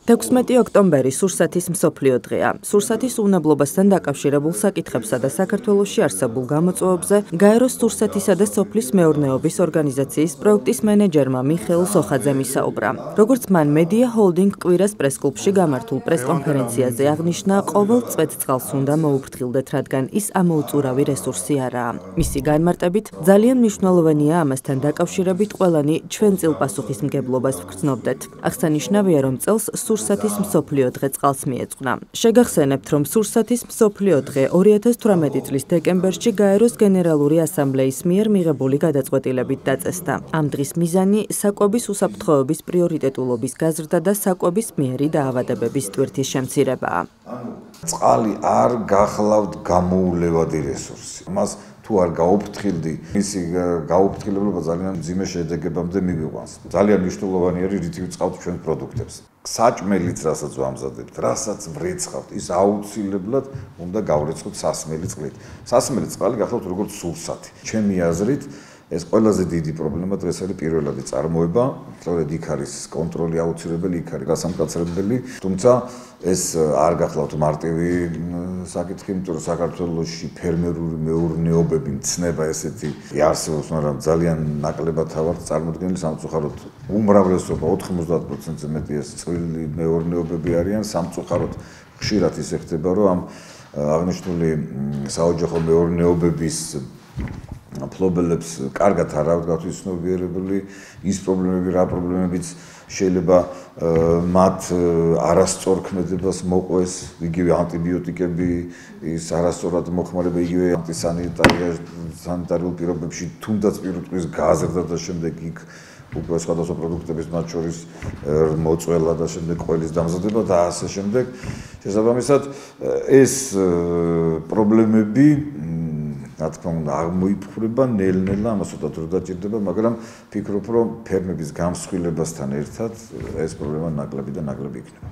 16 ოქტომბერი სურსათის მსოფლიო დღეა. სურსათის უნებლობასთან დაკავშირებულ საკითხებსა და საქართველოში არსებულ გამოწვევებზე გაეროს სურსათისა და სოფლის მეურნეობის ორგანიზაციის პროექტის მენეჯერმა მიხეილ ზოხაძემ ისაუბრა. როგორც მან მედია ჰოლდინგ კვირას პრესკლუბში გამართულ პრესკონფერენციაზე აღნიშნა, ყოველ წვეთწყალს უნდა მოუფრთხილდეთ, რადგან ის ამოუწურავი რესურსი არაა. მისი განმარტებით, ძალიან მნიშვნელოვანია ამასთან დაკავშირებით ყველანი ჩვენ წილ პასუხისმგებლობას ვგრძნობდეთ. აღსანიშნავია, რომ წელს სურსათის მსოფლიო დღე წყალს მიეძღვნა. შეგახსენებთ, რომ სურსათის მსოფლიო დღე 2018 წლის დეკემბერში გაეროს გენერალური ასამბლეის მიერ მიღებული გადაწყვეტილებით დაწესდა. ამ დღის მიზანი საკვების უსაფრთხოების პრიორიტეტულობის გაზრდა და საკვების მიერი დაავადებების ტვირთის შემცირებაა. წყალი არ გახლავთ გამოულევადი რესურსი. მას თუ არ გაუფრთხილდი, მისი გაუფრთხილება ძალიან მძიმე შედეგებამდე მივიყვანს. ძალიან მნიშვნელოვანი არის რითი ვწყავთ ჩვენ პროდუქტებს. საჭმელიც, რასაც ვამზადებთ, რასაც ვრეცხავთ, ის აუცილებლად უნდა გავრეცხოთ სასმელი წყლით. სასმელი წყალი გახლავთ როგორც სურსათი. ჩემი აზრით, ეს ყველაზე დიდი პრობლემა დღეს არის პირველადი წარმოება, სწორედ იქ არის კონტროლი აუცილებელი, იქ არის გასამკაცრებელი, თუმცა ეს არ გახლავთ მარტივი საკითხი, იმიტომ რომ საქართველოში ფერმერული მეურნეობები მცნება ესეთი არსებობს, მაგრამ ძალიან ნაკლებად ვართ წარმოდგენილი, სამწუხაროდ უმრავლესობა 90%-ზე მეტი ეს წვრილი მეურნეობები არიან, სამწუხაროდ ხშირად ისე ხდება, რომ ამ აღნიშნული საოჯახო მეურნეობების ფლობელებს კარგად არ აქვს გათვითცნობიერებული ის პრობლემები, რა პრობლემებიც შეიძლება მათ არასწორ ქმედებას მოყვეს, იგივე ანტიბიოტიკები, ის არასწორად მოხმარება, იგივე სანიტარიულ პირობებში, თუნდაც პირუტყვის გაზრდა და შემდეგ იქ უკვე სხვადასხვა პროდუქტების, მათ შორის მოწველა და შემდეგ ყველის დამზადება და ასე შემდეგ. შესაბამისად, ეს პრობლემები რა თქმა უნდა აღმოიფხვრება ნელ-ნელა, ამას ცოტა დრო დაჭირდება, მაგრამ ფიქრობ, რომ ფერმების გამსხვილებასთან ერთად ეს პრობლემა ნაკლები და ნაკლები იქნება.